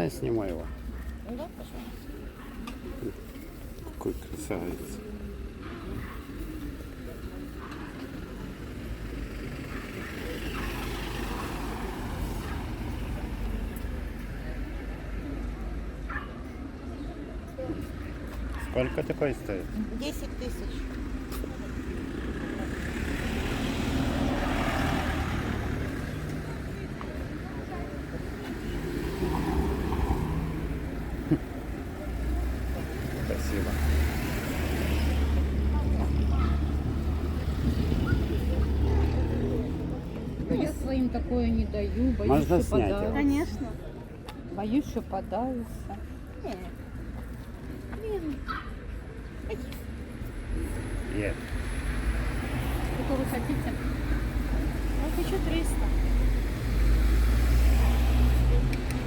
Можно я сниму его? Ну да, пожалуйста. Какой красавец. Сколько такой стоит? 10 тысяч. Спасибо. Я своим такое не даю, боюсь, Можно что снять его? подавятся. Конечно. Боюсь, что подавятся. Нет. Сколько вы хотите? Ну, хочу 300.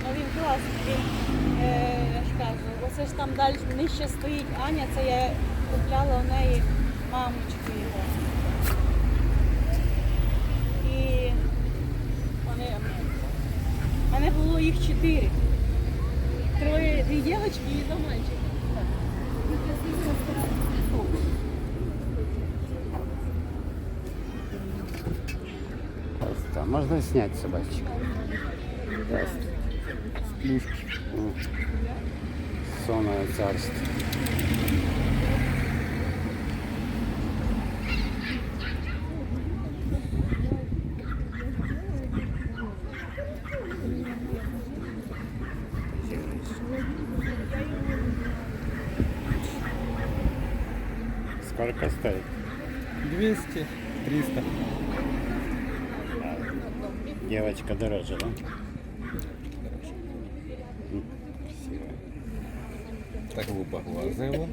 Ну, він класний. Він, я ж кажу, оце ж там далі нижче стоїть Аня, це я купляла у неї мамочки його. І вони, в мене було їх 4. Дві дівчатки і два мальчика. Пожалуйста. Можно снять собачек? Здравствуйте. Плюшки. Сонное царство. Сколько стоит? 200, 300. Девочка дороже, да? Красиво. Так голубоглазый его.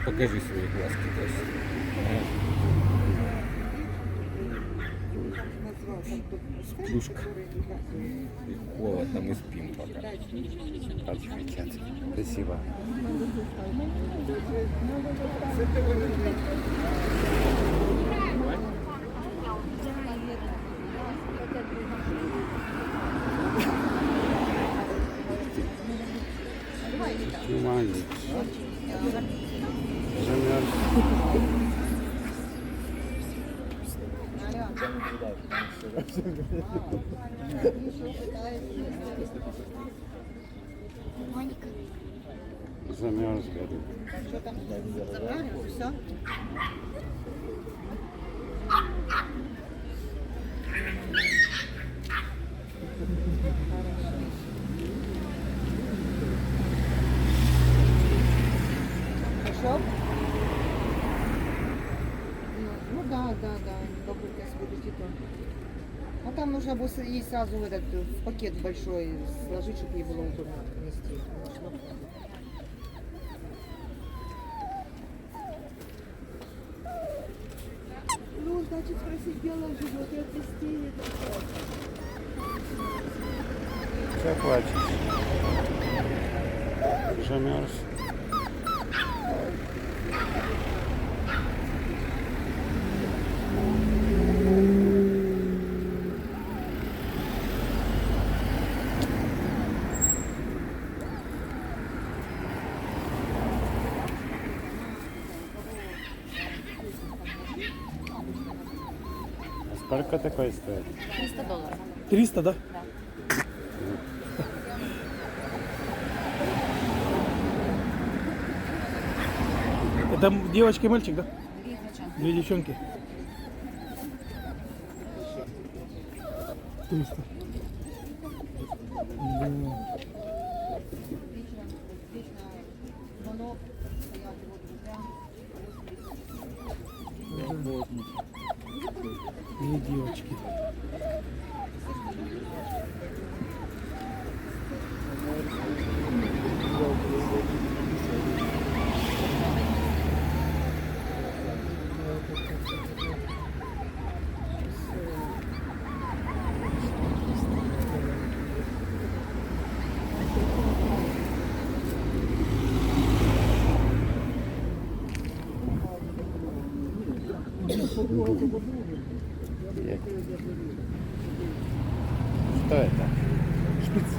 Покажи свои глазки. Плюшка. И холодно, мы спим пока. Отвечать. Спасибо. Маленький. Замерз. Замерз, говорю. Що там? Забрали? Все? Пошел? Ну да, бабулька, если будете то. Ну там нужно было ей сразу в пакет большой сложить, чтобы ей было удобно нести. Ну, значит, спросить белое живот и отвезти. Все, хватит. Замерз. А сколько такой стоит? $300. 300, да? Это девочка и мальчик, да? Две девчонки. 300. Две девочки. Что это? Шпиц.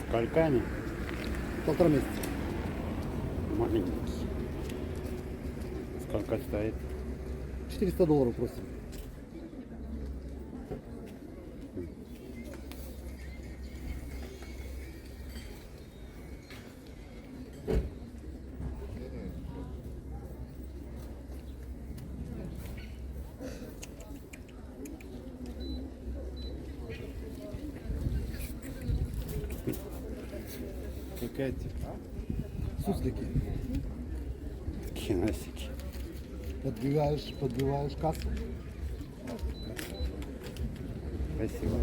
Сколько они? 1,5 месяца. Маленькие. Сколько стоит? $400 просим. Какая типа? Суслики. Киносики. Подбиваешь кассу. Спасибо.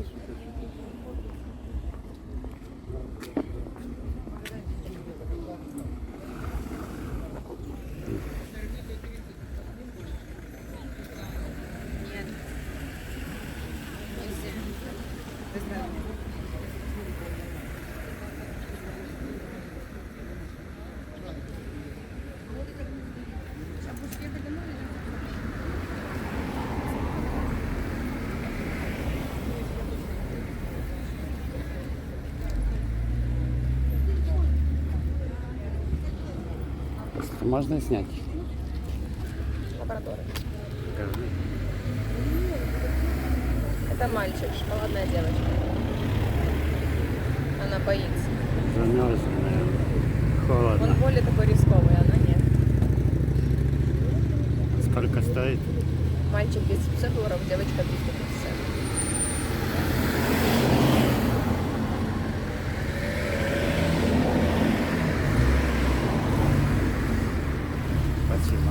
Можно снять? Лабрадоры. Покажи. Это мальчик, шоколадная девочка. Она боится. Замерзла, холодно. Он более такой рисковый, она нет. Сколько стоит? Мальчик $250, девочка $350. Спасибо.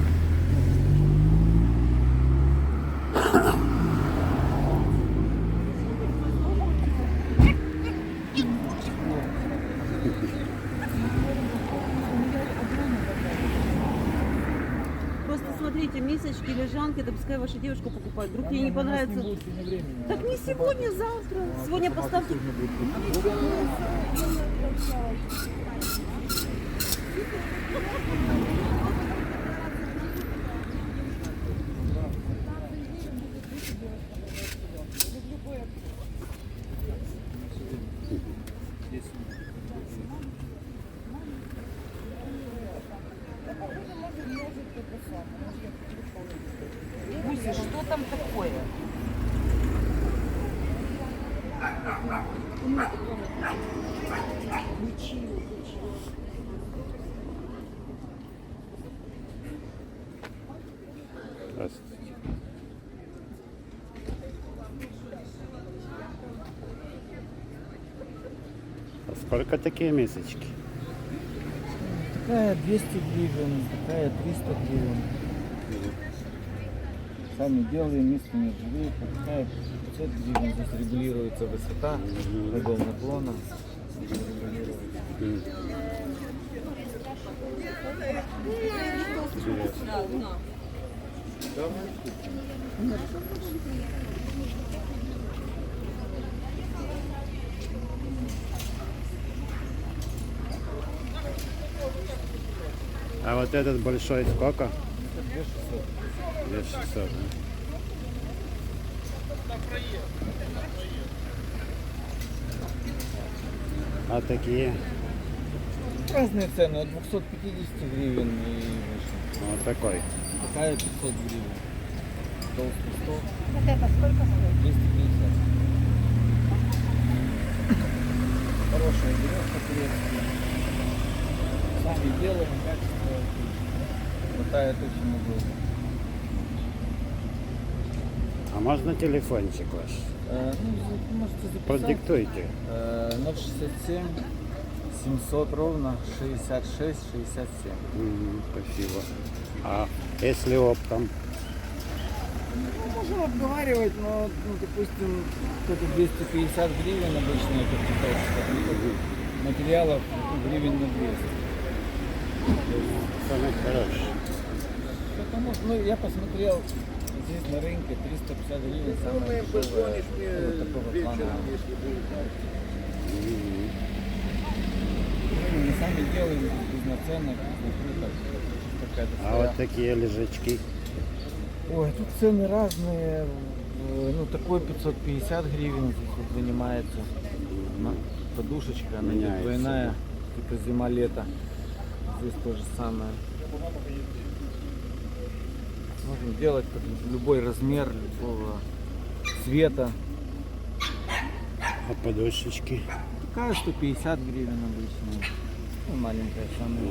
Просто смотрите, мисочки, лежанки, да пускай ваша девушка покупает. Вдруг ей не понравится. Так не сегодня, завтра. Сегодня поставьте. Гуся, что там такое? Здравствуйте. А сколько такие месячки? Такая 200 гривен, такая 300 гривен. Сами белые, миски нержавеют, такая 500 гривен. Здесь регулируется высота, угол наклона. Интересно. А вот этот большой сколько? 2600. Да? А такие? Разные цены, от 250 гривен и выше. Вот такой. Такая 500 гривен. Толстый 100, Вот это сколько стоит? 250. Хорошая березка турецкая. Сами делаем, качество отлично. Хватает очень удобно. А можно телефончик ваш? Ну, можете записать. Продиктуйте. 067 700 ровно 66 67. Спасибо. А если оптом? Ну, можем обговаривать, но, допустим, кто-то 250 гривен обычно это китайское. Материалов гривен на 200. Самый хороший. Потому что, ну, я посмотрел здесь на рынке 350 гривен самая дешевая, вот такого плана. Ну, мы сами делаем без наценок, без накруток. Какая-то А своя. вот такие лежачки. Ой, тут цены разные. Ну, такой 550 гривен здесь вот вынимается. Подушечка, она идет Меняется, двойная, типа зима-лето. Здесь то же самое. Можем делать под любой размер, любого цвета. А подушечки. Такая 150 гривен обычно. Ну, маленькая самая.